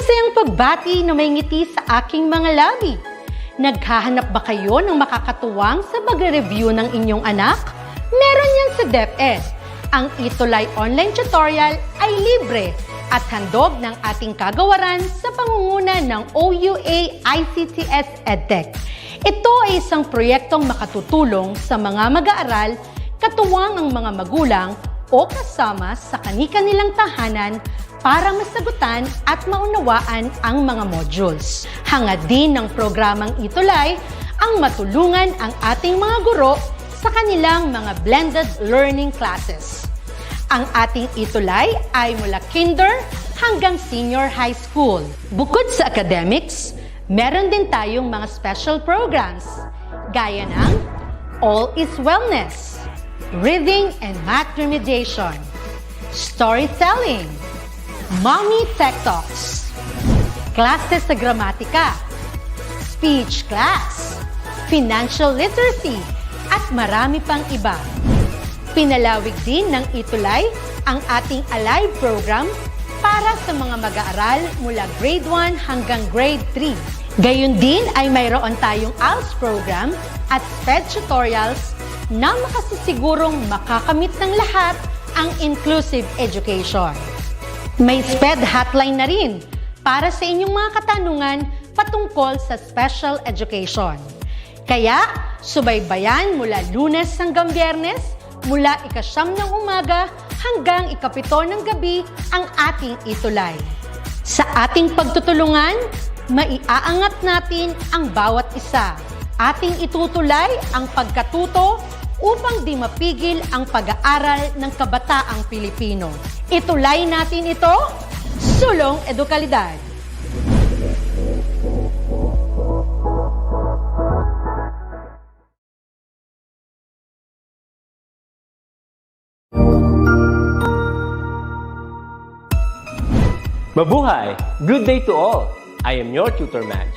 Masayang pagbati na may ngiti sa aking mga labi. Naghahanap ba kayo ng makakatuwang sa pagre-review ng inyong anak? Meron yan sa DepEd. Ang ETUlay online tutorial ay libre at handog ng ating kagawaran sa pangunguna ng OUA ICTS EdTech. Ito ay isang proyektong makatutulong sa mga mag-aaral, katuwang ang mga magulang o kasama sa kani-kanilang tahanan para masagutan at maunawaan ang mga modules. Hangad din ng programang ETUlay ang matulungan ang ating mga guro sa kanilang mga blended learning classes. Ang ating ETUlay ay mula kinder hanggang senior high school. Bukod sa academics, meron din tayong mga special programs gaya ng All is Wellness, Reading and Math Remediation, Storytelling, Mommy Tech Talks, Classes sa Gramatika, Speech Class, Financial Literacy, at marami pang iba. Pinalawig din ng ETUlay ang ating Alive program para sa mga mag-aaral mula grade 1 hanggang grade 3. Gayun din ay mayroon tayong ALS program at SPED tutorials na makasisigurong makakamit ng lahat ang inclusive education. May SPED hotline na rin para sa inyong mga katanungan patungkol sa special education. Kaya, subaybayan mula Lunes hanggang Biyernes, mula 9:00 ng umaga hanggang 7:00 ng gabi ang ating ETUlay. Sa ating pagtutulungan, maiaangat natin ang bawat isa. Ating itutulay ang pagkatuto upang di mapigil ang pag-aaral ng kabataang Pilipino. Itulay natin ito, sulong edukalidad. Mabuhay! Good day to all! I am your tutor Madge.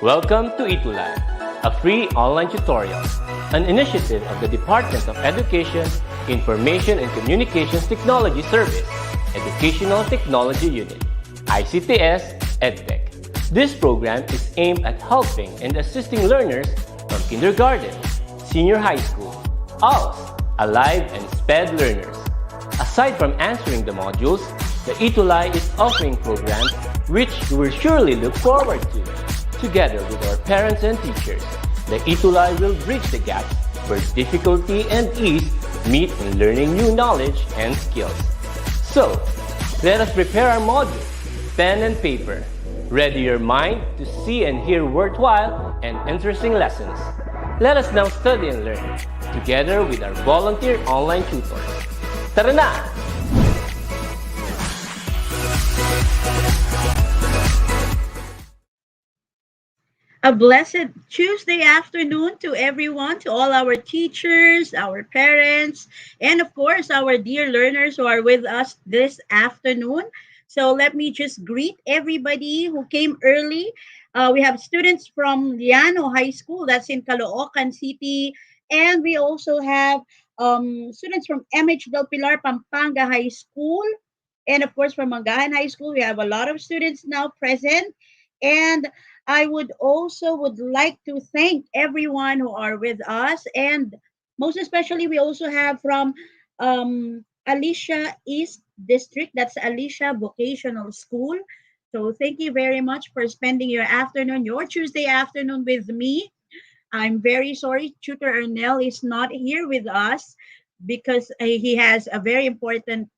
Welcome to ETUlay, a free online tutorial, an initiative of the Department of Education, Information and Communications Technology Service, Educational Technology Unit, ICTS EdTech. This program is aimed at helping and assisting learners from kindergarten, senior high school, ALS, Alive, and SPED learners. Aside from answering the modules, the ETUlay is offering programs which you will surely look forward to. Together with our parents and teachers, the ETUlay will bridge the gap where difficulty and ease meet in learning new knowledge and skills. So, let us prepare our modules, pen and paper. Ready your mind to see and hear worthwhile and interesting lessons. Let us now study and learn, together with our volunteer online tutors. Tara na! A blessed Tuesday afternoon to everyone, to all our teachers, our parents, and of course, our dear learners who are with us this afternoon. So let me just greet everybody who came early. We have students from Liano High School, that's in Caloocan City, and we also have students from MH Del Pilar, Pampanga High School, and of course from Mangahan High School. We have a lot of students now present, and I would like to thank everyone who are with us, and most especially we also have from Alicia East District, that's Alicia Vocational School. So thank you very much for spending your afternoon, your Tuesday afternoon with me. I'm very sorry Tutor Ernell is not here with us because he has a very important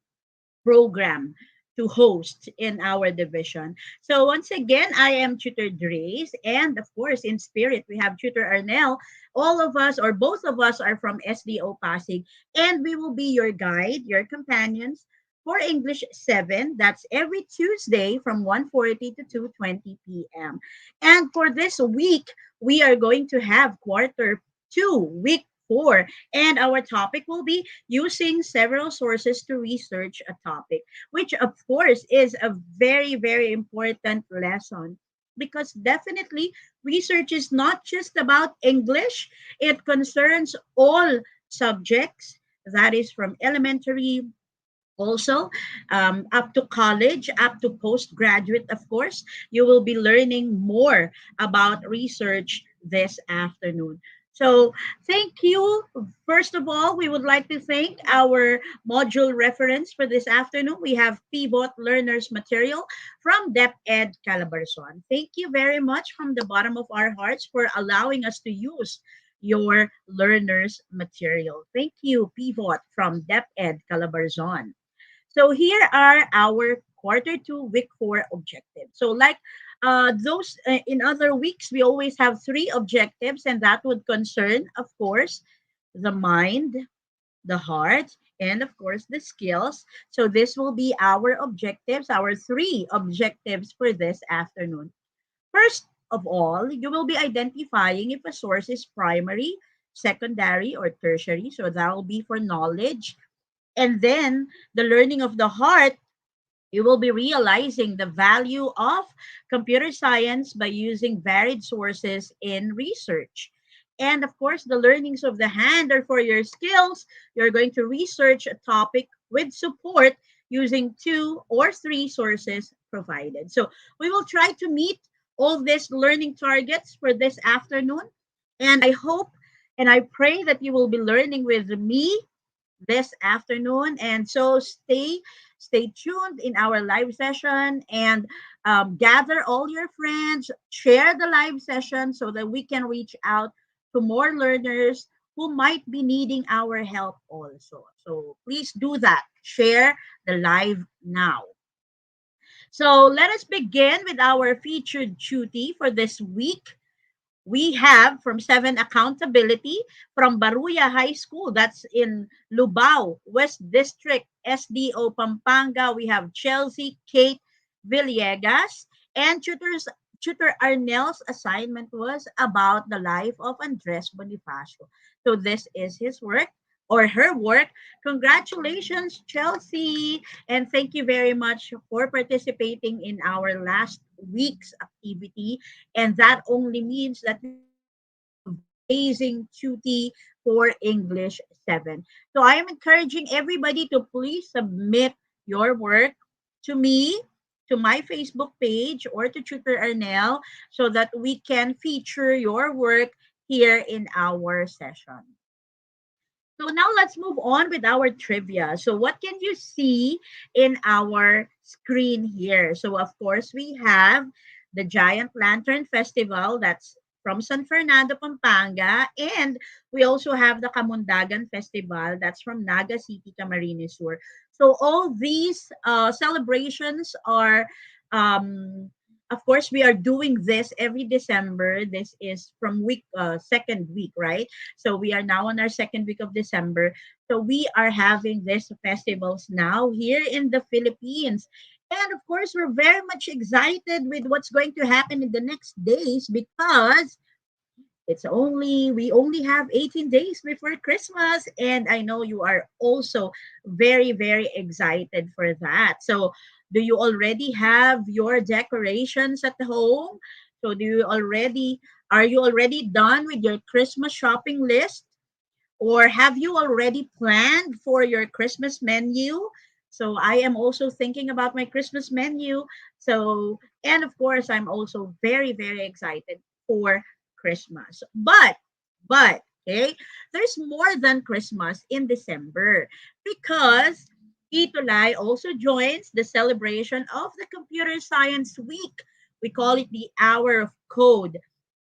program to host in our division. So once again, I am Tutor Drace, and of course, in spirit, we have Tutor Arnel. All of us, or both of us, are from SDO Pasig, and we will be your guide, your companions for English 7. That's every Tuesday from 1:40 to 2:20 p.m. And for this week, we are going to have quarter 2, week 4, and our topic will be using several sources to research a topic, which of course is a very, very important lesson, because definitely research is not just about English. It concerns all subjects, that is from elementary Also, up to college, up to postgraduate, of course, you will be learning more about research this afternoon. So, thank you. First of all, we would like to thank our module reference for this afternoon. We have Pivot Learners Material from DepEd Calabarzon. Thank you very much from the bottom of our hearts for allowing us to use your learners material. Thank you, Pivot from DepEd Calabarzon. So here are our quarter two, week four objectives. So like those in other weeks, we always have three objectives, and that would concern, of course, the mind, the heart, and of course the skills. So this will be our objectives, our three objectives for this afternoon. First of all, you will be identifying if a source is primary, secondary, or tertiary. So that will be for knowledge. And then the learning of the heart, you will be realizing the value of computer science by using varied sources in research. And of course, the learnings of the hand are for your skills. You're going to research a topic with support using two or three sources provided. So we will try to meet all these learning targets for this afternoon. And I hope and I pray that you will be learning with me this afternoon. And so stay tuned in our live session, and gather all your friends, share the live session so that we can reach out to more learners who might be needing our help also. So please do that. Share the live now. So let us begin with our featured duty for this week. We have from 7 accountability from Baruya High School, that's in Lubao West District, SDO Pampanga. We have Chelsea Kate Villegas, and tutor Arnell's assignment was about the life of Andres Bonifacio. So this is his work or her work. Congratulations, Chelsea, and thank you very much for participating in our last week's activity. And that only means that you will have an amazing tuty for English 7. So I am encouraging everybody to please submit your work to me, to my Facebook page, or to Tutor Arnell so that we can feature your work here in our session. So now let's move on with our trivia. So what can you see in our screen here? So of course we have the Giant Lantern Festival, that's from San Fernando, Pampanga, and we also have the Kamundagan Festival, that's from Naga City, Camarines Sur. So all these celebrations are of course we are doing this every December. This is from week second week, right? So we are now on our second week of December. So we are having these festivals now here in the Philippines. And of course, we're very much excited with what's going to happen in the next days, because we only have 18 days before Christmas, and I know you are also very very excited for that. So do you already have your decorations at home? So are you already done with your Christmas shopping list? Or have you already planned for your Christmas menu? So I am also thinking about my Christmas menu. So, and of course, I'm also very, very excited for Christmas. But, there's more than Christmas in December, because ETUlay also joins the celebration of the Computer Science Week. We call it the Hour of Code.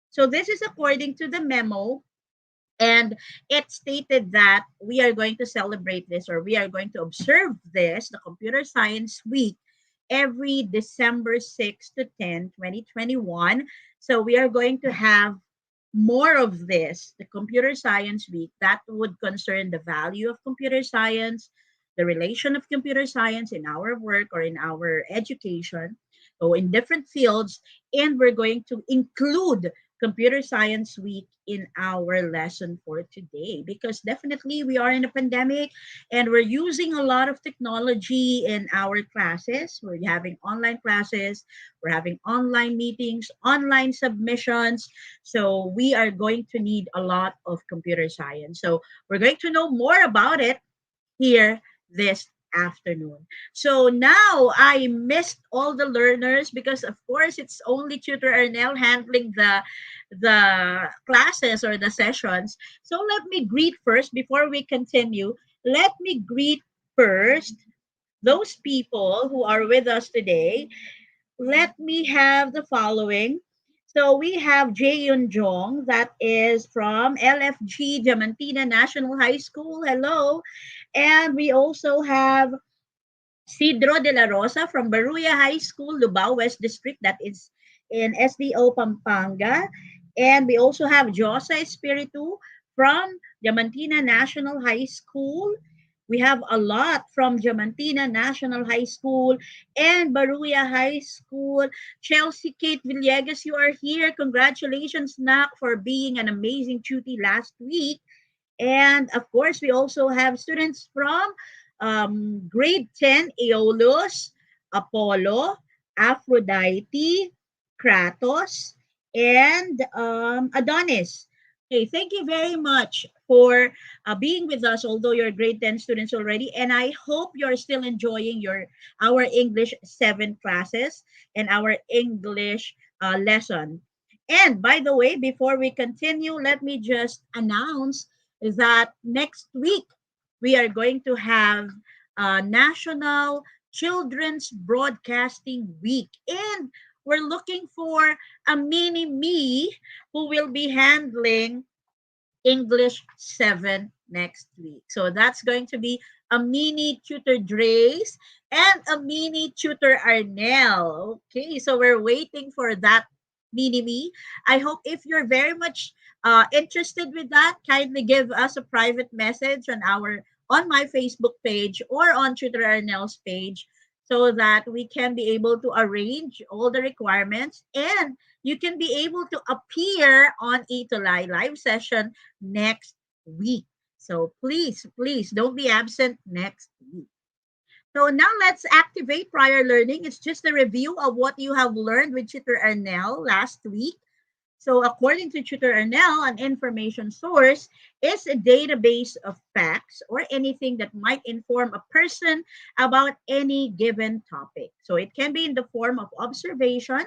So this is according to the memo, and it stated that we are going to celebrate this, or we are going to observe this, the Computer Science Week, every December 6 to 10, 2021. So we are going to have more of this, the Computer Science Week, that would concern the value of computer science, the relation of computer science in our work or in our education, so in different fields. And we're going to include Computer Science Week in our lesson for today, because definitely we are in a pandemic and we're using a lot of technology in our classes. We're having online classes, we're having online meetings, online submissions. So we are going to need a lot of computer science. So we're going to know more about it here this afternoon. So now I missed all the learners because of course it's only Tutor Arnel handling the classes or the sessions. So let me greet first before we continue. Let me greet first those people who are with us today. Let me have the following. So we have Jaeyoon Jong, that is from LFG Diamantina National High School. Hello. And we also have Sidro de la Rosa from Baruya High School, Lubao West District, that is in SDO Pampanga. And we also have Josa Espiritu from Diamantina National High School. We have a lot from Diamantina National High School and Baruya High School. Chelsea Kate Villegas, you are here. Congratulations, Nak, for being an amazing tutor last week. And of course, we also have students from grade 10, Aeolus, Apollo, Aphrodite, Kratos, and Adonis. Okay, thank you very much for being with us, although you're grade 10 students already. And I hope you're still enjoying our English 7 classes and our English lesson. And by the way, before we continue, let me just announce that next week we are going to have National Children's Broadcasting Week. And we're looking for a mini me who will be handling English 7 next week. So that's going to be a mini tutor Drace and a mini tutor Arnell. Okay, so we're waiting for that mini me. I hope if you're very much interested with that, kindly give us a private message on my Facebook page or on Tutor Arnell's page so that we can be able to arrange all the requirements and you can be able to appear on ETUlay live session next week. So please, please don't be absent next week. So now let's activate prior learning. It's just a review of what you have learned with Tutor Arnell last week. So according to Tutor Arnell, an information source is a database of facts or anything that might inform a person about any given topic. So it can be in the form of observation,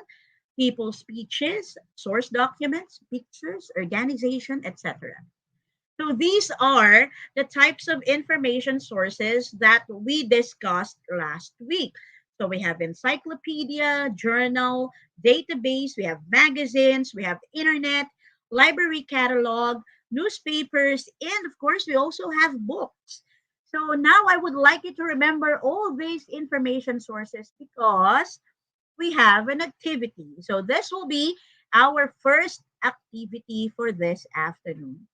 people's speeches, source documents, pictures, organization, etc. So these are the types of information sources that we discussed last week. So we have encyclopedia, journal, database, we have magazines, we have internet, library catalog, newspapers, and of course, we also have books. So now I would like you to remember all these information sources because we have an activity. So this will be our first activity for this afternoon.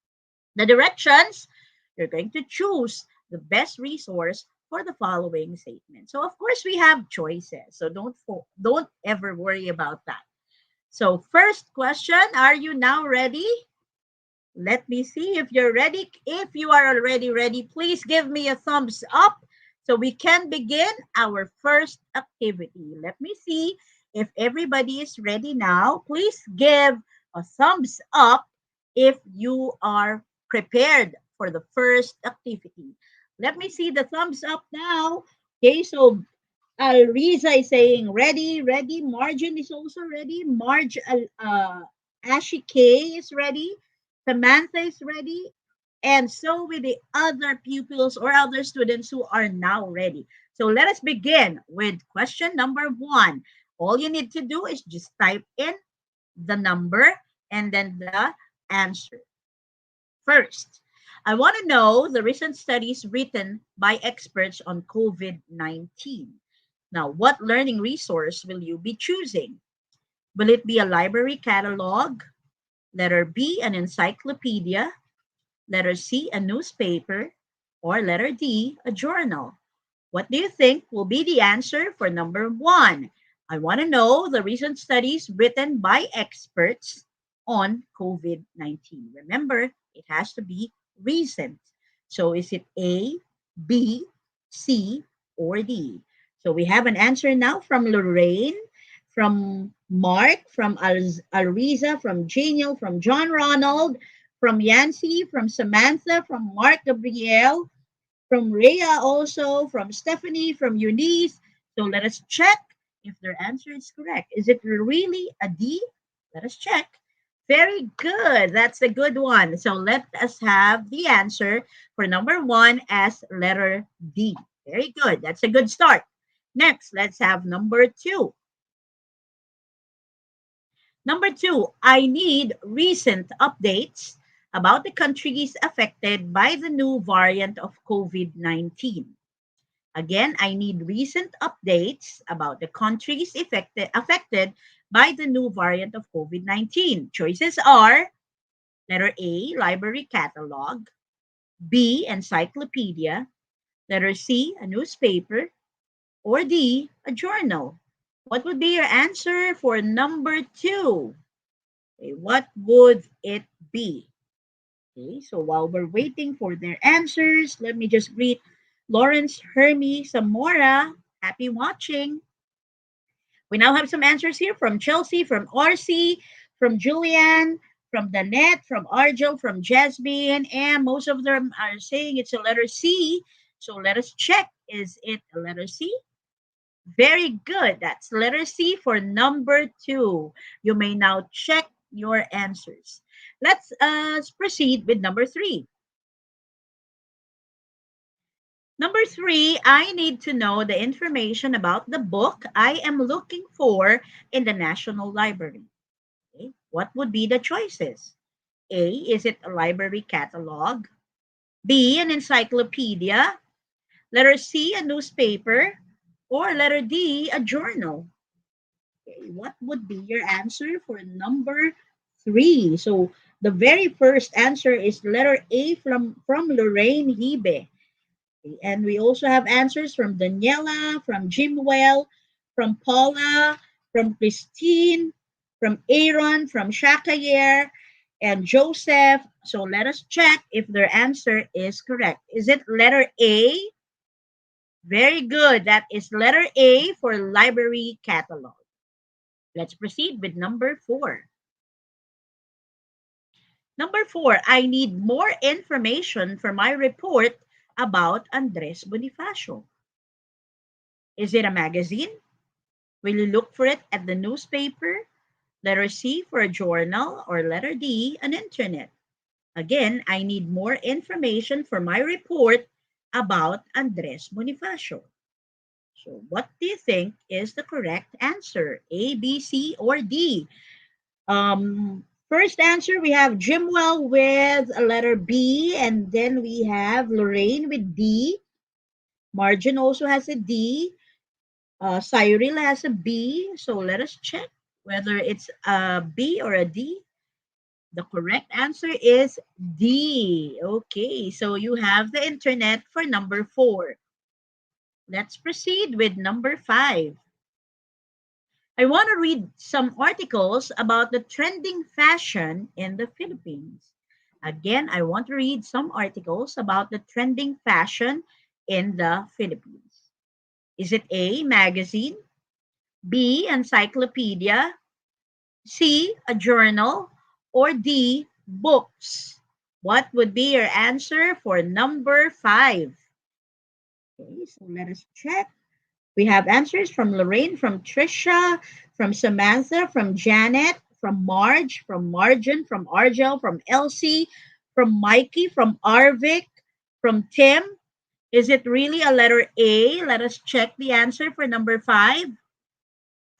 The directions, you're going to choose the best resource for the following statement. So of course we have choices. So don't ever worry about that. So first question, are you now ready? Let me see if you're ready. If you are already ready, please give me a thumbs up so we can begin our first activity. Let me see if everybody is ready now. Please give a thumbs up if you are prepared for the first activity. Let me see the thumbs up now. Okay, so Alriza is saying ready, ready. Margin is also ready. Ashi K is ready. Samantha is ready. And so with the other pupils or other students who are now ready. So let us begin with question number 1. All you need to do is just type in the number and then the answer. First, I want to know the recent studies written by experts on COVID-19. Now, what learning resource will you be choosing? Will it be a library catalog? Letter B, an encyclopedia? Letter C, a newspaper? Or letter D, a journal? What do you think will be the answer for number 1? I want to know the recent studies written by experts on COVID-19. Remember, it has to be recent. So is it A, B, C, or D? So we have an answer now from Lorraine, from Mark, from Alriza, from Janiel, from John Ronald, from Yancy, from Samantha, from Mark Gabriel, from Rhea also, from Stephanie, from Eunice. So let us check if their answer is correct. Is it really a D? Let us check. Very good. That's a good one. So let us have the answer for number one as letter D. Very good. That's a good start. Next, let's have number two. Number two, I need recent updates about the countries affected by the new variant of COVID 19. Again, I need recent updates about the countries affected by the new variant of COVID 19. Choices are letter A, library catalog, B, encyclopedia, letter C, a newspaper, or D, a journal. What would be your answer for number two? Okay, what would it be? Okay, so while we're waiting for their answers, let me just greet Lawrence, Hermie, Samora. Happy watching. We now have some answers here from Chelsea, from RC, from Julian, from Danette, from Argel, from Jasmine, and most of them are saying it's a letter C. So let us check. Is it a letter C? Very good. That's letter C for number two. You may now check your answers. Let's proceed with number three. Number three, I need to know the information about the book I am looking for in the National Library. Okay. What would be the choices? A, is it a library catalog? B, an encyclopedia? Letter C, a newspaper? Or letter D, a journal? Okay, what would be your answer for number three? So the very first answer is letter A from Lorraine Hibe. Okay, and we also have answers from Daniela, from Jimwell, from Paula, from Christine, from Aaron, from Shakayer, and Joseph. So let us check if their answer is correct. Is it letter A? Very good. That is letter A for library catalog. Let's proceed with number four. Number four, I need more information for my report about Andres Bonifacio. Is it a magazine? Will you look for it at the newspaper? Letter C for a journal, or letter D, an internet? Again, I need more information for my report about Andres Bonifacio. So what do you think is the correct answer? A, B, C, or D? First answer, we have Jimwell with a letter B, and then we have Lorraine with D. Margin also has a D. Cyril has a B. So let us check whether it's a B or a D. The correct answer is D. Okay, so you have the internet for number four. Let's proceed with number five. I want to read some articles about the trending fashion in the Philippines. Again, I want to read some articles about the trending fashion in the Philippines. Is it A, magazine, B, encyclopedia, C, a journal, or D, books? What would be your answer for number five? Okay, so let us check. We have answers from Lorraine, from Trisha, from Samantha, from Janet, from Marge, from Margin, from Argel, from Elsie, from Mikey, from Arvik, from Tim. Is it really a letter A? Let us check the answer for number five.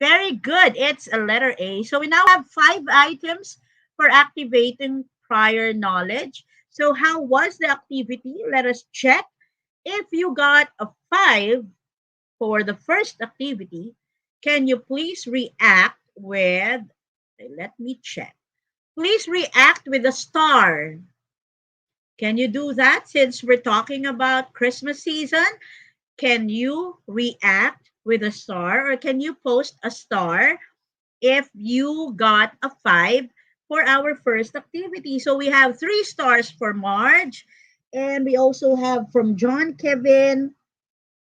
Very good. It's a letter A. So we now have five items for activating prior knowledge. So how was the activity? Let us check. If you got a five for the first activity, can you please react with, let me check. Please react with a star. Can you do that since we're talking about Christmas season? Can you react with a star, or can you post a star if you got a five for our first activity? So we have 3 stars for Marge, and we also have from John Kevin.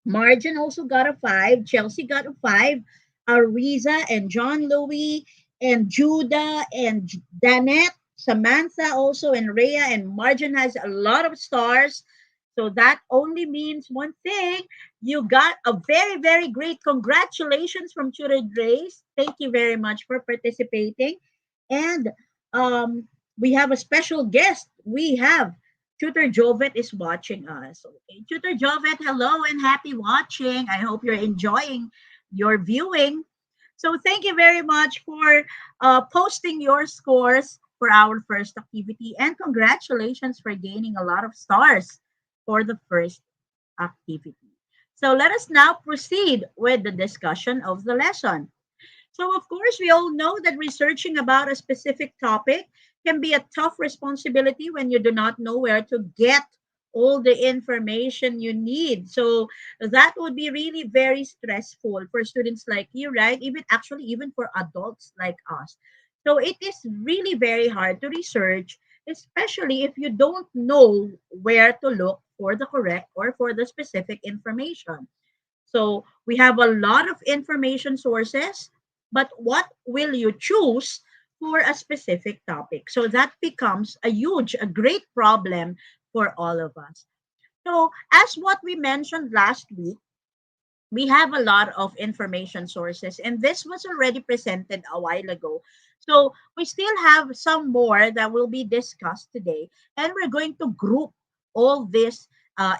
Margin also got a five. Chelsea got a five. Ariza and John Louis and Judah and Danette, Samantha also, and Rhea, and Margin has a lot of stars. So that only means one thing. You got a very, very great congratulations from Tutor Grace. Thank you very much for participating. And um, we have a special guest. We have Tutor Jovet is watching us. Okay, Tutor Jovet, hello and happy watching. I hope you're enjoying your viewing. So thank you very much for posting your scores for our first activity, and congratulations for gaining a lot of stars for the first activity. So let us now proceed with the discussion of the lesson. So, of course, we all know that researching about a specific topic can be a tough responsibility when you do not know where to get all the information you need. So, that would be really very stressful for students like you, right? Even actually, even for adults like us. So, it is really very hard to research, especially if you don't know where to look for the correct or for the specific information. So we have a lot of information sources, but what will you choose for a specific topic? So that becomes a great problem for all of us. So as what we mentioned last week, we have a lot of information sources, and this was already presented a while ago. So we still have some more that will be discussed today, and we're going to group all these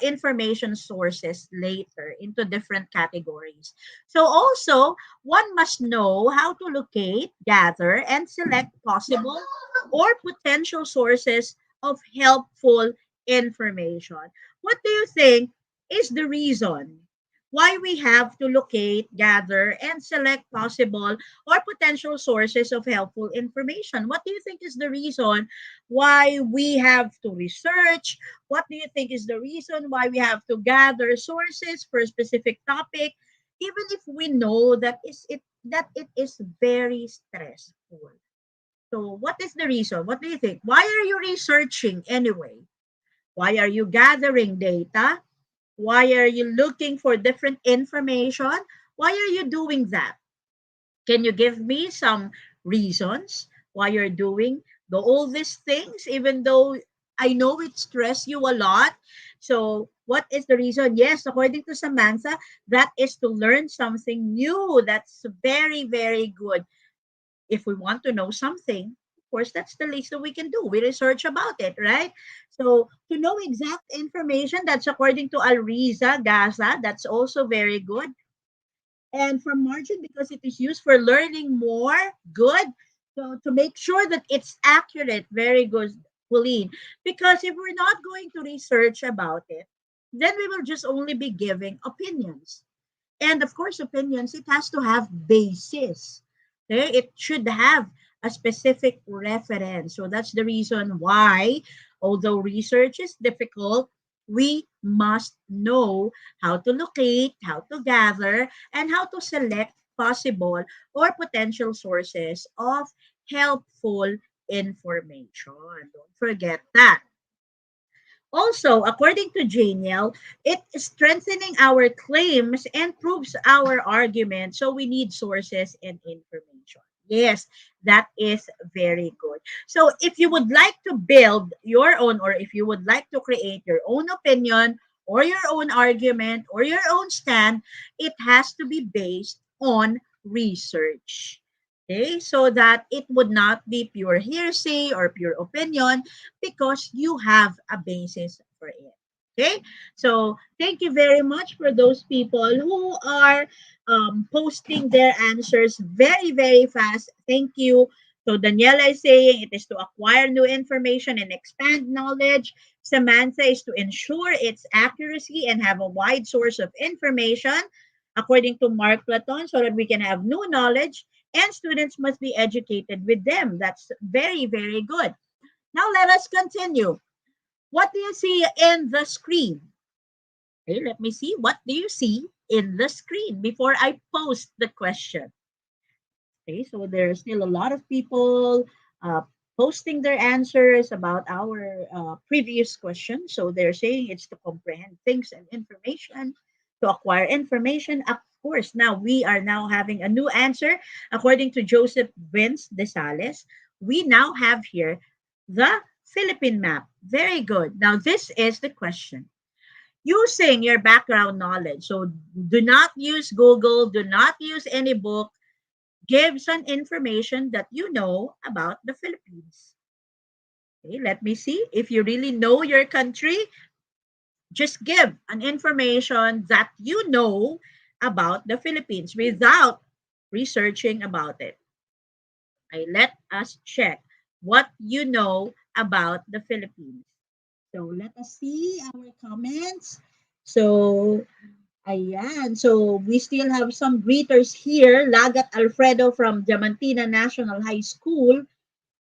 information sources later into different categories. So also, one must know how to locate, gather, and select possible or potential sources of helpful information. What do you think is the reason why we have to locate, gather, and select possible or potential sources of helpful information? What do you think is the reason why we have to research? What do you think is the reason why we have to gather sources for a specific topic, even if we know that it is very stressful? So, what is the reason? What do you think? Why are you researching anyway? Why are you gathering data? Why are you looking for different information? Why are you doing that? Can you give me some reasons why you're doing all these things, even though I know it stress you a lot? So, what is the reason? Yes, according to Samantha, that is to learn something new. That's very, very good. If we want to know something, of course, that's the least that we can do. We research about it, right? So to know exact information, that's according to Alriza Gaza, that's also very good. And from margin, because it is used for learning more, good. So to make sure that it's accurate, very good, Pauline. Because if we're not going to research about it, then we will just only be giving opinions. And of course, opinions, it has to have basis. Okay? It should have a specific reference. So that's the reason why, although research is difficult, we must know how to locate, how to gather, and how to select possible or potential sources of helpful information. Don't forget that. Also, according to Janiel, it is strengthening our claims and proves our argument. So we need sources and information. Yes, that is very good. So if you would like to build your own, or if you would like to create your own opinion or your own argument or your own stand, it has to be based on research. Okay, so that it would not be pure hearsay or pure opinion, because you have a basis for it. Okay, so thank you very much for those people who are posting their answers very, very fast. Thank you. So Daniela is saying it is to acquire new information and expand knowledge. Samantha is to ensure its accuracy and have a wide source of information, according to Mark Platon, so that we can have new knowledge, and students must be educated with them. That's very, very good. Now let us continue. What do you see in the screen? Okay, let me see. What do you see in the screen before I post the question? Okay, so there are still a lot of people uh, posting their answers about our previous question. So they're saying it's to comprehend things and information, to acquire information. Of course, now we are now having a new answer. According to Joseph Vince de Sales, we now have here the Philippine map. Very good. Now this is the question. using your background knowledge. So do not use Google, do not use any book. Give some information that you know about the Philippines. Okay, let me see. If you really know your country, just give an information that you know about the Philippines without researching about it. Okay, let us check what you know about the Philippines. So let us see our comments. So, ayan. So we still have some greeters here. Lagat Alfredo from Diamantina National High School.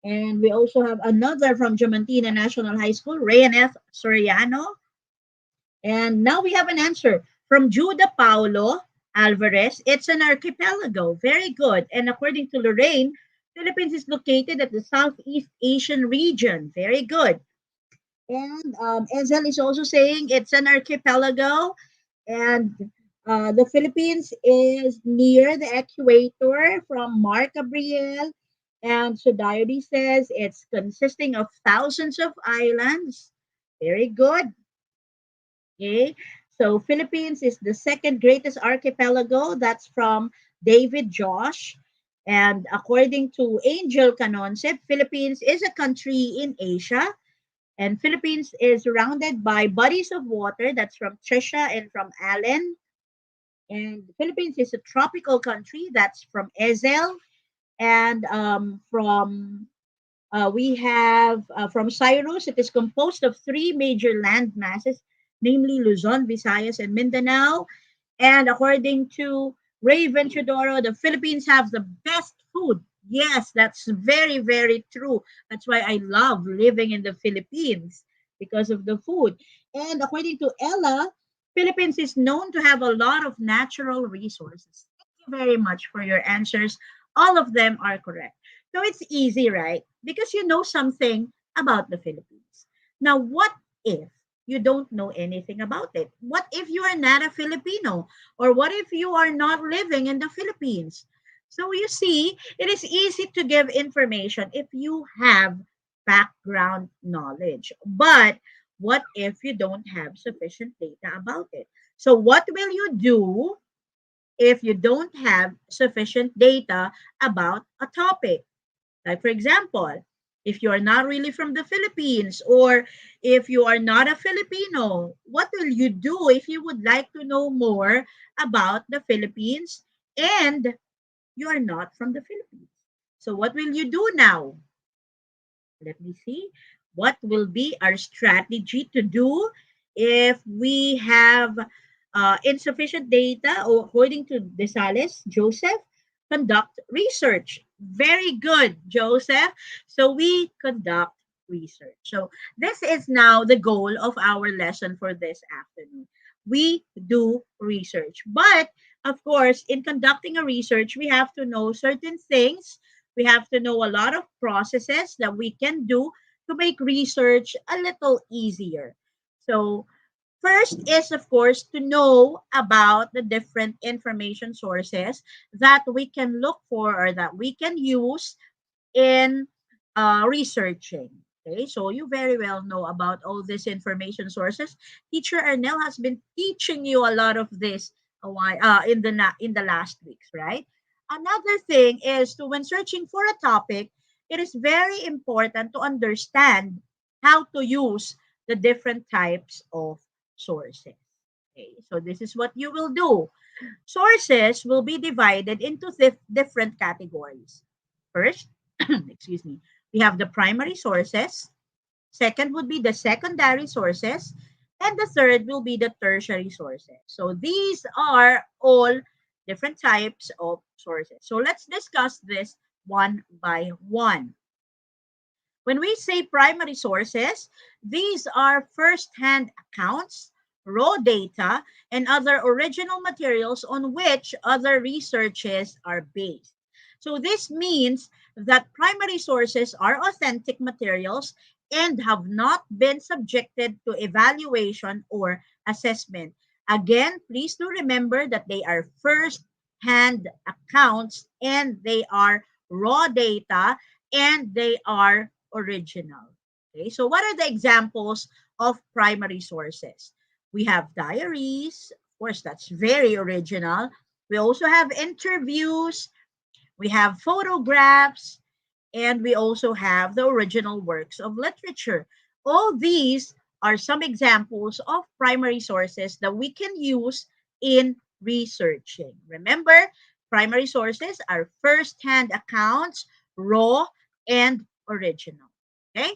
And we also have another from Diamantina National High School, Rayan F. Soriano. And now we have an answer from Judah Paulo Alvarez. It's an archipelago. Very good. And according to Lorraine, Philippines is located at the Southeast Asian region. Very good. And Ezel is also saying it's an archipelago. And the Philippines is near the equator from Mark Gabriel. And Sudayodi says it's consisting of thousands of islands. Very good. Okay. So Philippines is the second greatest archipelago. That's from David Josh. And according to Angel Canonce, Philippines is a country in Asia. And Philippines is surrounded by bodies of water. That's from Trisha and from Allen. And Philippines is a tropical country. That's from Ezel. And from we have from Cyrus, it is composed of three major land masses, namely Luzon, Visayas, and Mindanao. And according to Ray Venturedoro, the Philippines have the best food. Yes, that's very, very true. That's why I love living in the Philippines because of the food. And according to Ella, Philippines is known to have a lot of natural resources. Thank you very much for your answers. All of them are correct. So it's easy, right? Because you know something about the Philippines. Now, what if you don't know anything about it? What if you are not a Filipino? Or what if you are not living in the Philippines? So you see, it is easy to give information if you have background knowledge. But what if you don't have sufficient data about it? So what will you do if you don't have sufficient data about a topic? Like, for example, if you are not really from the Philippines or if you are not a Filipino, what will you do if you would like to know more about the Philippines and you are not from the Philippines? So, what will you do now? Let me see. What will be our strategy to do if we have insufficient data? Or according to Desales, Joseph, conduct research. Very good, Joseph. So we conduct research. So this is now the goal of our lesson for this afternoon. We do research. But of course, in conducting a research, we have to know certain things. We have to know a lot of processes that we can do to make research a little easier. So, first is, of course, to know about the different information sources that we can look for or that we can use in researching. Okay, so you very well know about all these information sources. Teacher Ernell has been teaching you a lot of this in the last weeks, right? Another thing is to when searching for a topic, it is very important to understand how to use the different types of sources. Okay, so this is what you will do. Sources will be divided into different categories. First, excuse me, we have the primary sources. Second would be the secondary sources. And the third will be the tertiary sources. So these are all different types of sources. So let's discuss this one by one. When we say primary sources, these are first-hand accounts, raw data, and other original materials on which other researches are based. So this means that primary sources are authentic materials and have not been subjected to evaluation or assessment. Again, please do remember that they are first-hand accounts and they are raw data and they are original. Okay, so what are the examples of primary sources? We have diaries. Of course, that's very original. We also have interviews. We have photographs, and we also have the original works of literature. All these are some examples of primary sources that we can use in researching. Remember, primary sources are first-hand accounts, raw and original. Okay?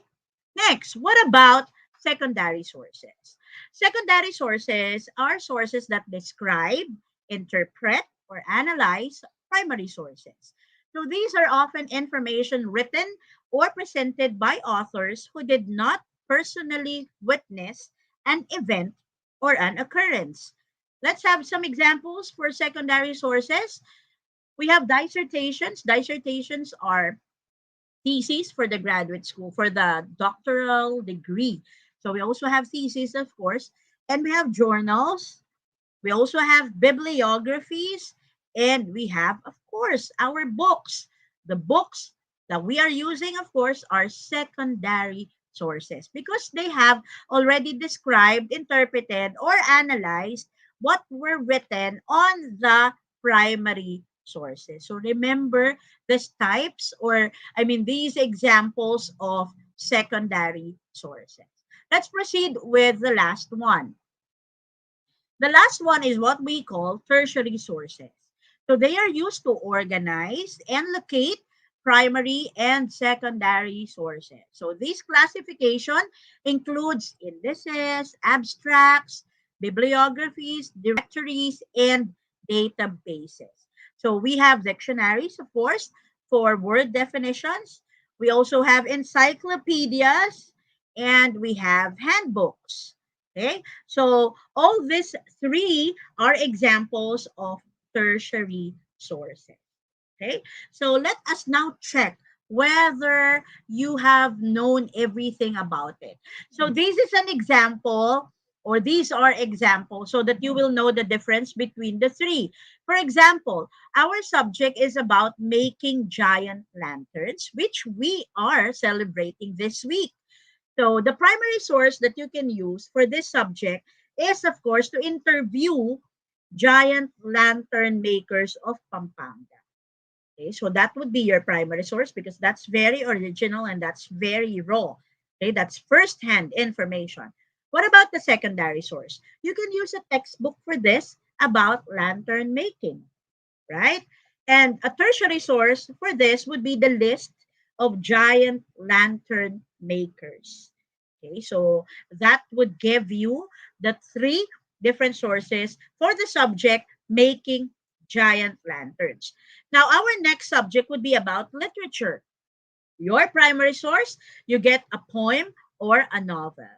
Next, what about secondary sources? Secondary sources are sources that describe, interpret, or analyze primary sources. So these are often information written or presented by authors who did not personally witness an event or an occurrence. Let's have some examples for secondary sources. We have dissertations. Dissertations are theses for the graduate school, for the doctoral degree. So we also have theses, of course, and we have journals. We also have bibliographies, and we have, of course, our books. The books that we are using, of course, are secondary sources because they have already described, interpreted, or analyzed what were written on the primary sources. So remember these types, or I mean, these examples of secondary sources. Let's proceed with the last one. The last one is what we call tertiary sources. So they are used to organize and locate primary and secondary sources. So this classification includes indices, abstracts, bibliographies, directories, and databases. So we have dictionaries, of course, for word definitions. We also have encyclopedias, and we have handbooks. Okay, so all these three are examples of tertiary sources. Okay, so let us now check whether you have known everything about it. So this is an example, or these are examples, so that you will know the difference between the three. For example, our subject is about making giant lanterns, which we are celebrating this week. So the primary source that you can use for this subject is, of course, to interview giant lantern makers of Pampanga. Okay, so that would be your primary source because that's very original and that's very raw. Okay, that's first-hand information. What about the secondary source? You can use a textbook for this about lantern making, right? And a tertiary source for this would be the list of giant lantern makers. Okay, so that would give you the three different sources for the subject making giant lanterns. Now, our next subject would be about literature. Your primary source, you get a poem or a novel,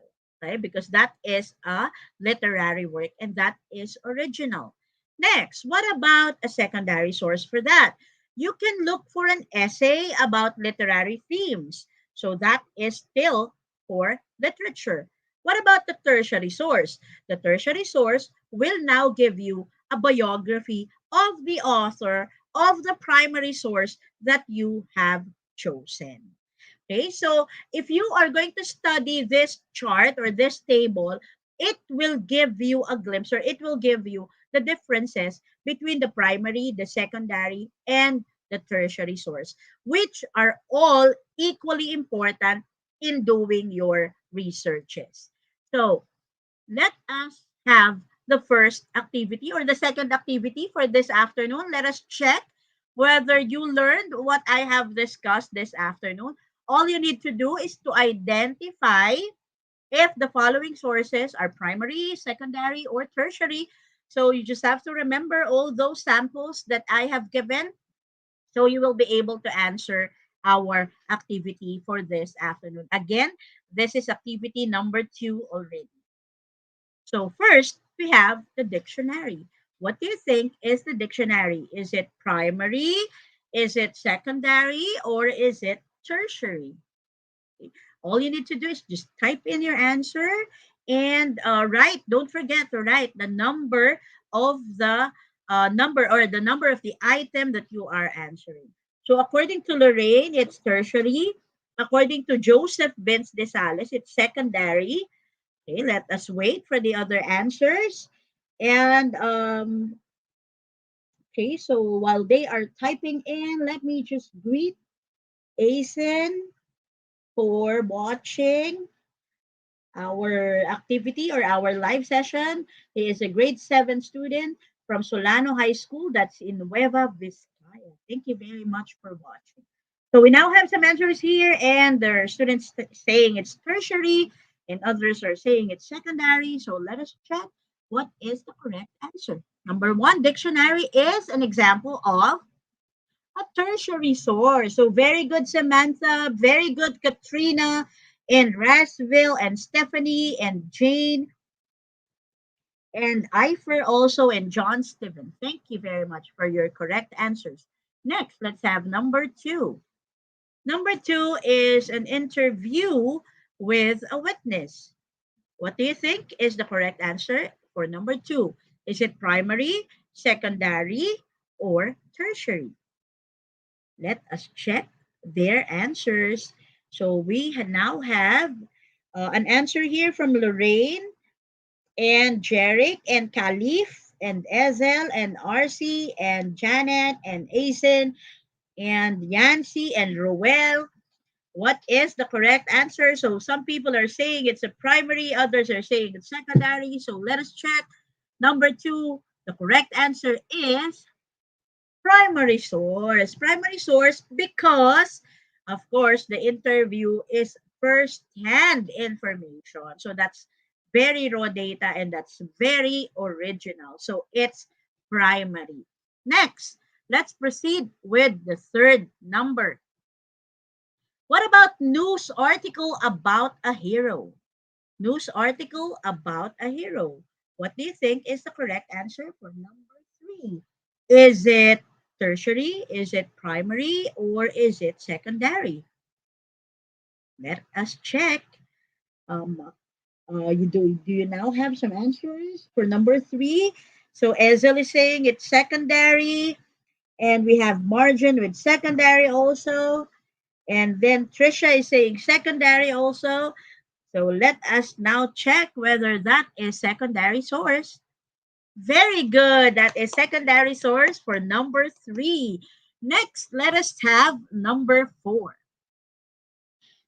okay? Because that is a literary work and that is original. Next, what about a secondary source for that? You can look for an essay about literary themes. So that is still for literature. What about the tertiary source? The tertiary source will now give you a biography of the author of the primary source that you have chosen. Okay, so if you are going to study this chart or this table, it will give you a glimpse, or it will give you the differences between the primary, the secondary, and the tertiary source, which are all equally important in doing your researches. So let us have the first activity or the second activity for this afternoon. Let us check whether you learned what I have discussed this afternoon. All you need to do is to identify if the following sources are primary, secondary, or tertiary. So you just have to remember all those samples that I have given, so you will be able to answer our activity for this afternoon. Again, this is activity number 2 already. So first, we have the dictionary. What do you think is the dictionary? Is it primary? Is it secondary? Or is it tertiary? Okay. All you need to do is just type in your answer and write. Don't forget to write the number of the number, or the number of the item that you are answering. So according to Lorraine, it's tertiary. According to Joseph Benz de Sales, it's secondary. Okay, let us wait for the other answers. And okay, so while they are typing in, let me just greet Asen for watching our activity or our live session. He is a grade 7 student from Solano High School, that's in Nueva Vizcaya. Thank you very much for watching. So we now have some answers here, and there are students saying it's tertiary, and others are saying it's secondary. So let us check what is the correct answer. Number one, dictionary is an example of a tertiary source. So very good, Samantha. Very good, Katrina and Rasville and Stephanie and Jane and Ifer also and John Steven. Thank you very much for your correct answers. Next, let's have number two. Number two is an interview with a witness. What do you think is the correct answer for number two? Is it primary, secondary, or tertiary? Let us check their answers. So we now have an answer here from Lorraine and Jerick and Khalif and Ezel and RC and Janet and Asen and Yancy and Roel. What is the correct answer? So some people are saying it's a primary, others are saying it's secondary. So let us check. Number two, the correct answer is primary source. Primary source because, of course, the interview is first-hand information. So that's very raw data and that's very original. So it's primary. Next, let's proceed with the third number. What about news article about a hero? News article about a hero. What do you think is the correct answer for number three? Is it tertiary? Is it primary? Or is it secondary? Let us check. Um, do you now have some answers for number three? So Ezel is saying it's secondary, and we have margin with secondary also. And then Trisha is saying secondary also. So let us now check whether that is secondary source. Very good. That is secondary source for number three. Next, let us have number four.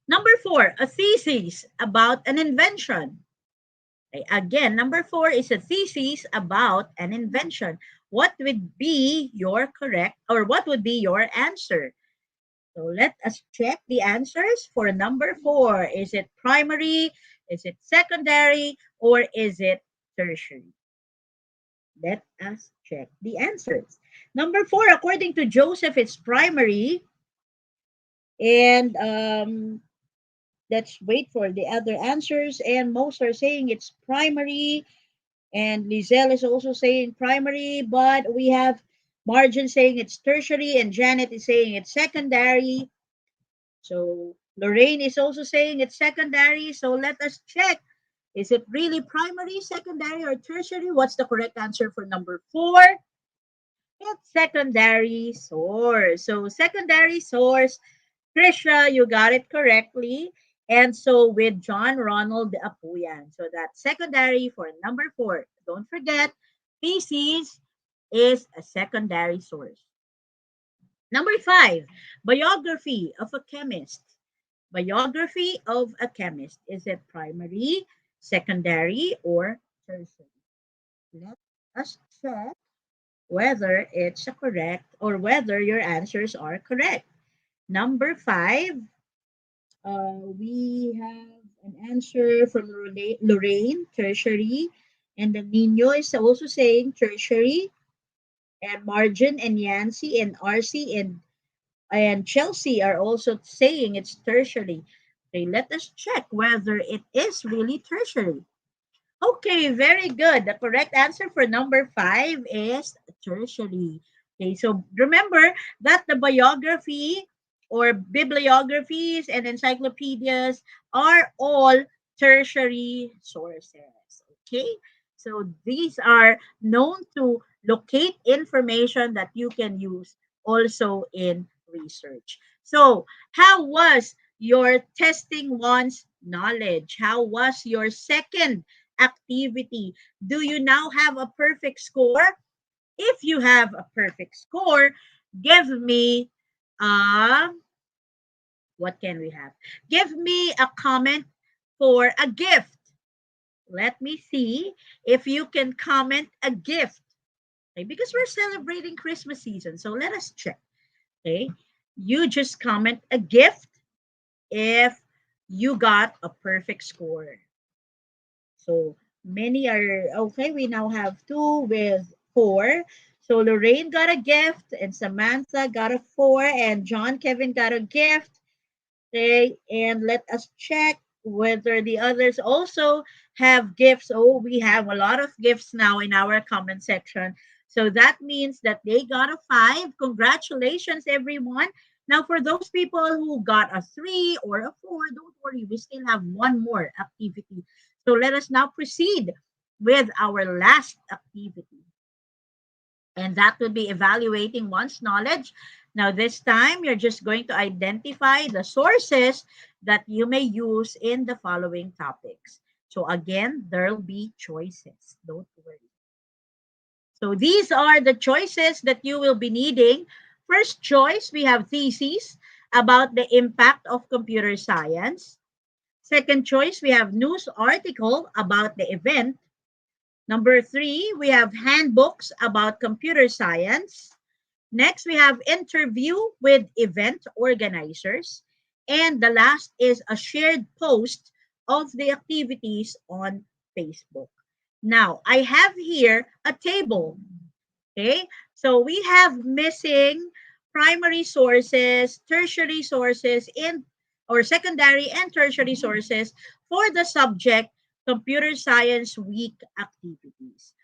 Number four, a thesis about an invention. Okay, again, number four is a thesis about an invention. What would be your correct or what would be your answer? So let us check the answers for number four. Is it primary? Is it secondary? Or is it tertiary? Let us check the answers. Number four, according to Joseph, it's primary. And let's wait for the other answers. And most are saying it's primary. And Lizelle is also saying primary. But we have Margin saying it's tertiary. And Janet is saying it's secondary. So Lorraine is also saying it's secondary. So let us check. Is it really primary, secondary, or tertiary? What's the correct answer for number four? It's secondary source. So secondary source, Trisha, you got it correctly. And so with John Ronald Apuyan. So that's secondary for number four. Don't forget, feces is a secondary source. Number five, biography of a chemist. Biography of a chemist. Is it primary, secondary, or tertiary? Let us check whether it's a correct or whether your answers are correct. Number five, we have an answer from Lorraine, tertiary, and the Nino is also saying tertiary, and Margin and Yancy and RC and Chelsea are also saying it's tertiary. Okay, let us check whether it is really tertiary. Okay, very good. The correct answer for number five is tertiary. Okay, so remember that the biography or bibliographies and encyclopedias are all tertiary sources. Okay, so these are known to locate information that you can use also in research. So, how was your testing ones knowledge. How was your second activity? Do you now have a perfect score? If you have a perfect score, give me what can we have? Give me a comment for a gift. Let me see if you can comment a gift. Okay, because we're celebrating Christmas season. So let us check. Okay. You just comment a gift if you got a perfect score. So many are okay. We now have two with four. So Lorraine got a gift, and Samantha got a four, and John Kevin got a gift. Okay, and let us check whether the others also have gifts. Oh, we have a lot of gifts now in our comment section. So that means that they got a five. Congratulations, everyone. Now, for those people who got a three or a four, don't worry, we still have one more activity. So let us now proceed with our last activity. And that would be evaluating one's knowledge. Now, this time, you're just going to identify the sources that you may use in the following topics. So, again, there'll be choices. Don't worry. So, these are the choices that you will be needing. First choice, we have theses about the impact of computer science. Second choice, we have news article about the event. Number three, we have handbooks about computer science. Next, we have interview with event organizers. And the last is a shared post of the activities on Facebook. Now, I have here a table. Okay, so we have missing primary sources, tertiary sources, or secondary and tertiary sources for the subject Computer Science Week activities.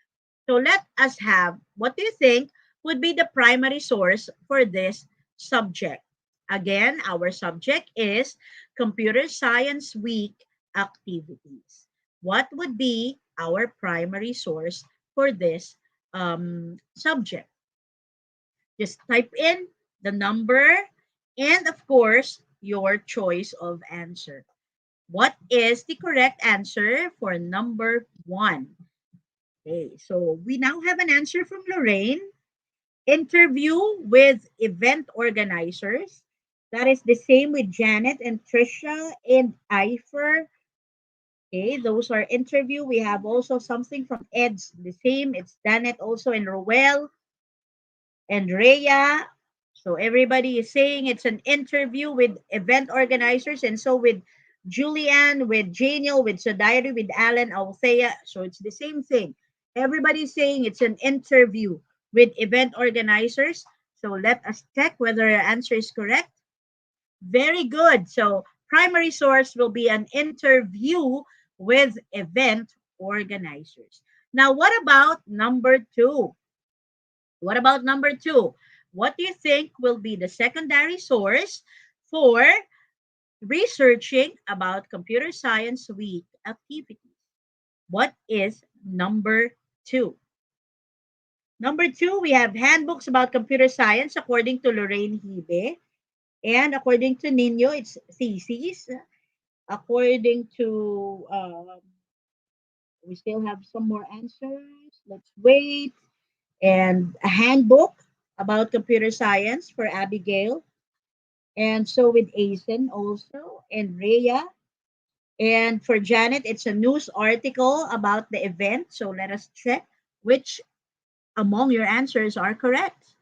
So let us have, what do you think would be the primary source for this subject? Again, our subject is Computer Science Week activities. What would be our primary source for this subject? Just type in the number and, of course, your choice of answer. What is the correct answer for number one? Okay, so we now have an answer from Lorraine. Interview with event organizers. That is the same with Janet and Trisha and Ifer. Okay, those are interview. We have also something from Ed's, the same. It's Janet also and Roel and Rhea. So everybody is saying it's an interview with event organizers, and so with Julianne, with Janiel, with Sodiri, with Alan, Althea. So it's the same thing. Everybody's saying it's an interview with event organizers. So let us check whether your answer is correct. Very good. So primary source will be an interview with event organizers. Now, what about number two? What about number two? What do you think will be the secondary source for researching about Computer Science Week activities? What is number two? Number two, we have handbooks about computer science according to Lorraine Hibe. And according to Nino, it's theses. According to, we still have some more answers. Let's wait. And a handbook about computer science for Abigail. And so with Asen also, and Rhea. And for Janet, it's a news article about the event. So let us check which among your answers are correct.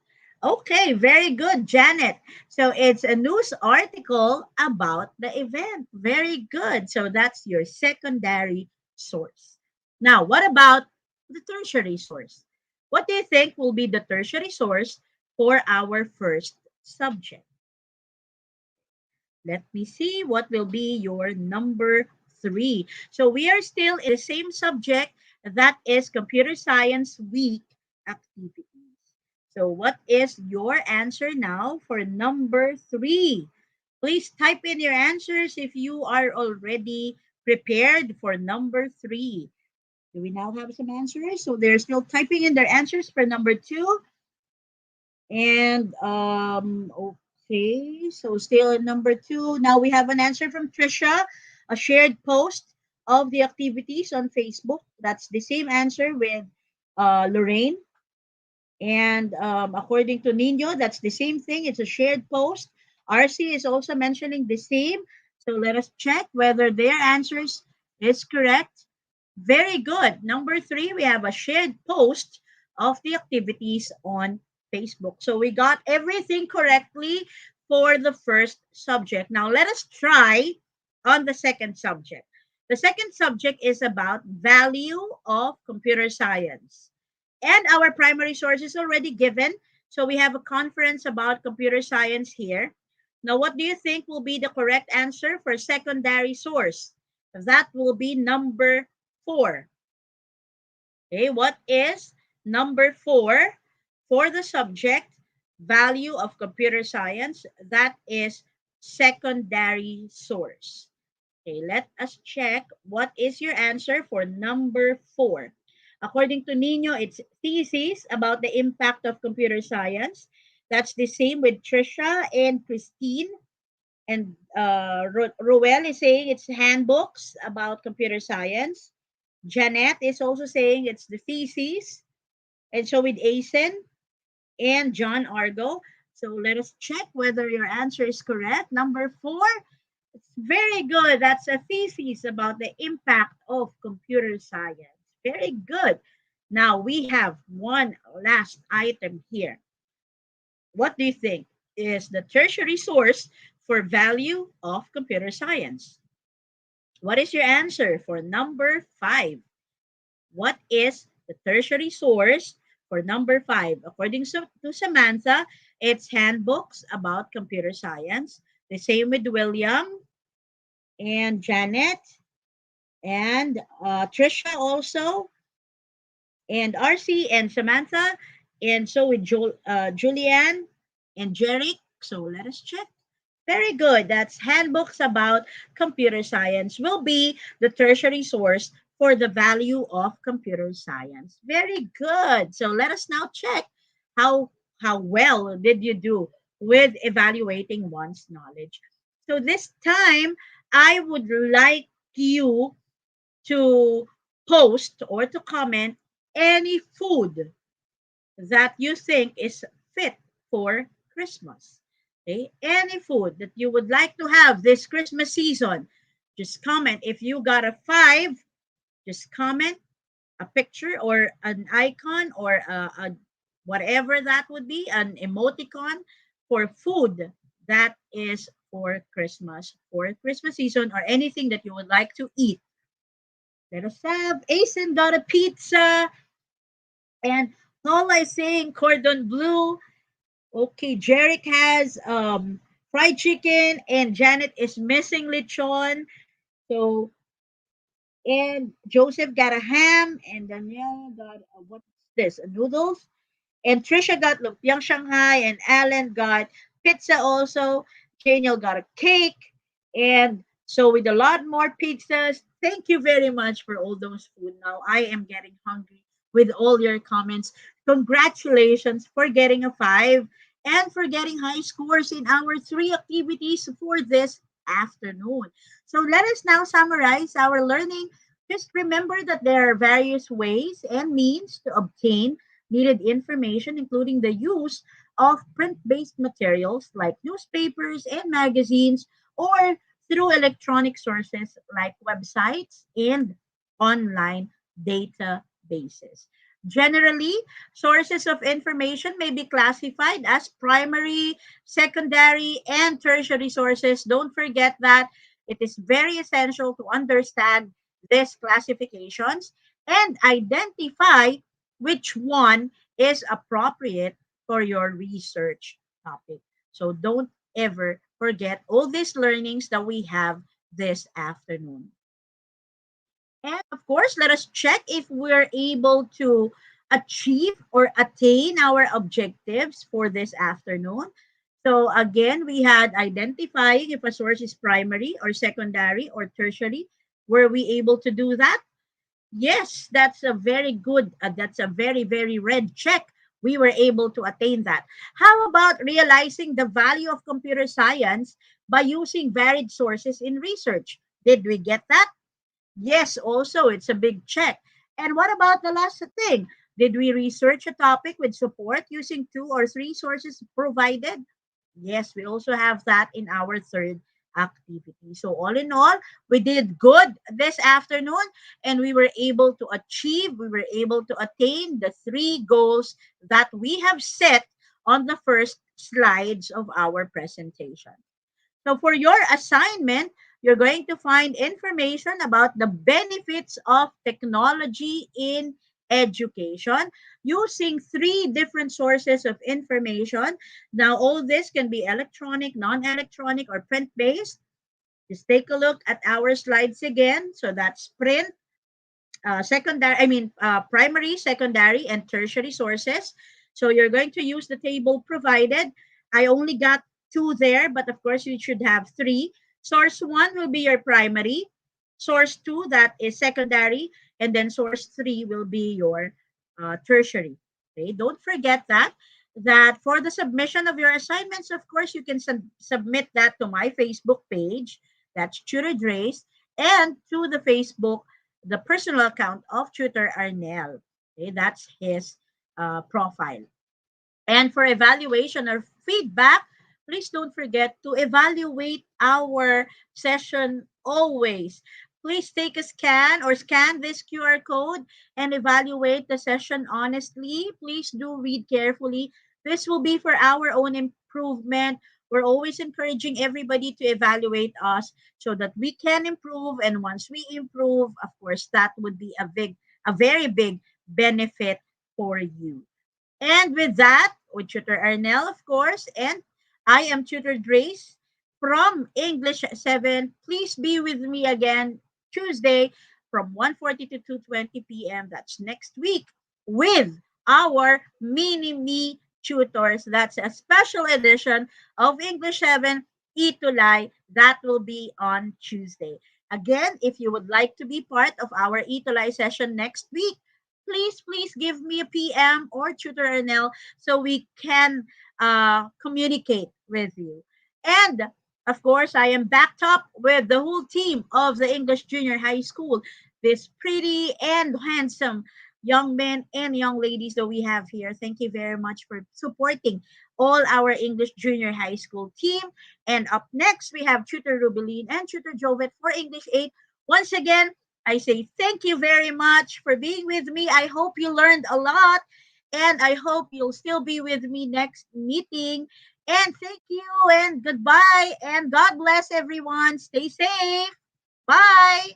Okay, very good, Janet. So it's a news article about the event. Very good. So that's your secondary source. Now, what about the tertiary source? What do you think will be the tertiary source for our first subject? Let me see what will be your number three. So we are still in the same subject, that is Computer Science Week activities. So what is your answer now for number three? Please type in your answers if you are already prepared for number three. Do we now have some answers? So they're still typing in their answers for number two. And okay, so still at number two. Now we have an answer from Trisha. a shared post of the activities on Facebook. That's the same answer with Lorraine. And according to Nino, that's the same thing. It's a shared post. RC is also mentioning the same. So let us check whether their answers is correct. Very good. Number three, we have a shared post of the activities on Facebook. So we got everything correctly for the first subject. Now let us try on the second subject. The second subject is about value of computer science. And our primary source is already given. So we have a conference about computer science here. Now, what do you think will be the correct answer for secondary source? That will be number 4. Okay, what is number 4 for the subject value of computer science? That is secondary source. Okay, let us check what is your answer for number 4. According to Nino, it's thesis about the impact of computer science. That's the same with Trisha and Christine. And Roel is saying it's handbooks about computer science. Janet is also saying it's the thesis. And so with Asen and John Argo. So let us check whether your answer is correct. Number 4, it's very good. That's a thesis about the impact of computer science. Very good. Now we have one last item here. What do you think is the tertiary source for value of computer science? What is your answer for number 5? What is the tertiary source for number 5? According to Samantha, it's handbooks about computer science. The same with William and Janet and Trisha also, and RC and Samantha, and so with Julianne and Jerick. So let us check. Very good. That's handbooks about computer science will be the tertiary source for the value of computer science. Very good. So let us now check how how well did you do with evaluating one's knowledge. So this time I would like you to post or to comment any food that you think is fit for Christmas. Okay, any food that you would like to have this Christmas season, just comment. If you got a 5, just comment a picture or an icon or a whatever that would be, an emoticon for food that is for Christmas season or anything that you would like to eat. Let us have Asen got a pizza and Paula is saying cordon bleu. Okay, Jerick has fried chicken and Janet is missing lechon. So and Joseph got a ham and Danielle got what's this? Noodles. And Trisha got lumpiang Shanghai and Alan got pizza also. Daniel got a cake. And so with a lot more pizzas, thank you very much for all those food. Now I am getting hungry with all your comments. Congratulations for getting a 5 and for getting high scores in our 3 activities for this afternoon. So let us now summarize our learning. Just remember that there are various ways and means to obtain needed information, including the use of print based materials like newspapers and magazines, or through electronic sources like websites and online databases. Generally, sources of information may be classified as primary, secondary, and tertiary sources. Don't forget that it is very essential to understand these classifications and identify which one is appropriate for your research topic. So don't ever forget all these learnings that we have this afternoon. And of course, let us check if we're able to achieve or attain our objectives for this afternoon. So again, we had identifying if a source is primary or secondary or tertiary. Were we able to do that? Yes, that's a very good, that's a very, very red check. We were able to attain that. How about realizing the value of computer science by using varied sources in research? Did we get that? Yes, also, it's a big check. And what about the last thing? Did we research a topic with support using two or three sources provided? Yes, we also have that in our third activity. So, all in all, we did good this afternoon and we were able to achieve, we were able to attain the three goals that we have set on the first slides of our presentation. So for your assignment, you're going to find information about the benefits of technology in education using three different sources of information. Now, all this can be electronic, non electronic, or print based. Just take a look at our slides again. So that's print, primary, secondary, and tertiary sources. So you're going to use the table provided. I only got two there, but of course you should have three. Source one will be your primary, source two, that is secondary, and then source three will be your tertiary. Okay, don't forget that for the submission of your assignments, of course, you can submit that to my Facebook page, that's Tutor Drace, and to the personal account of Tutor Arnell. Okay, that's his profile. And for evaluation or feedback, please don't forget to evaluate our session always. Please take a scan or scan this QR code and evaluate the session honestly. Please do read carefully. This will be for our own improvement. We're always encouraging everybody to evaluate us so that we can improve. And once we improve, of course, that would be a very big benefit for you. And with that, with Tutor Arnell, of course, and I am Tutor Grace from English 7. Please be with me again Tuesday from 1:40 to 2:20 p.m. That's next week with our MiniMe tutors. That's a special edition of English 7 ETUlay that will be on Tuesday. Again, if you would like to be part of our ETUlay session next week, please give me a PM or Tutor Arnell so we can communicate with you. And of course, I am backed up with the whole team of the English Junior High School. This pretty and handsome young men and young ladies that we have here. Thank you very much for supporting all our English Junior High School team. And up next, we have Tutor Rubeline and Tutor Jovet for English 8. Once again, I say thank you very much for being with me. I hope you learned a lot and I hope you'll still be with me next meeting. And thank you and goodbye and God bless everyone. Stay safe. Bye.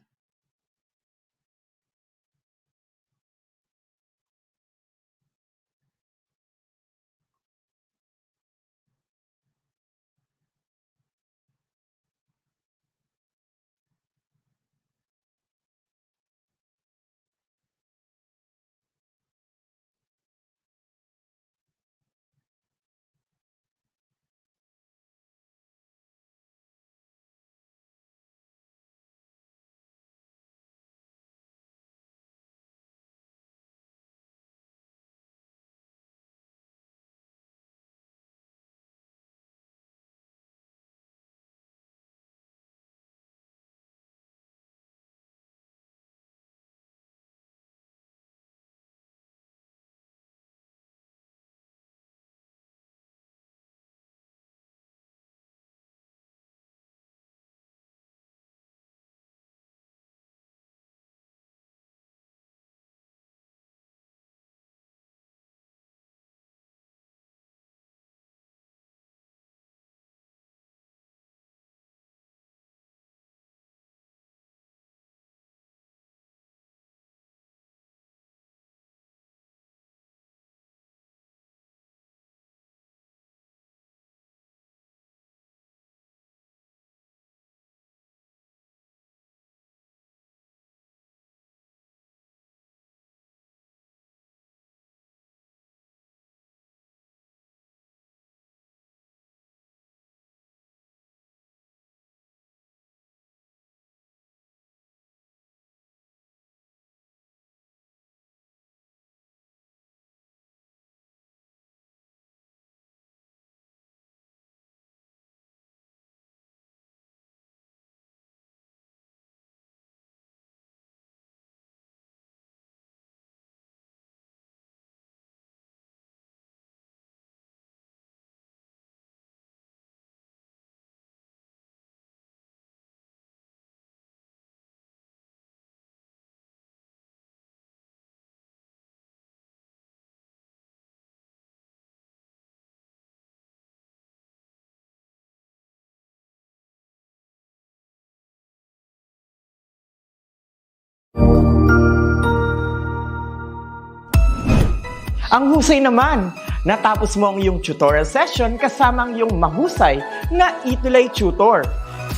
Ang husay naman! Natapos mo ang iyong tutorial session kasama ang iyong mahusay na ETUlay tutor.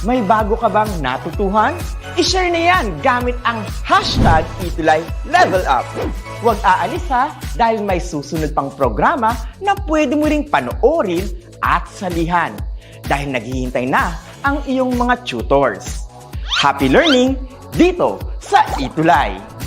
May bago ka bang natutuhan? I-share na yan gamit ang hashtag ETUlay Level Up. Huwag aalis ha, dahil may susunod pang programa na pwede mo ring panoorin at salihan. Dahil naghihintay na ang iyong mga tutors. Happy learning dito sa ETUlay!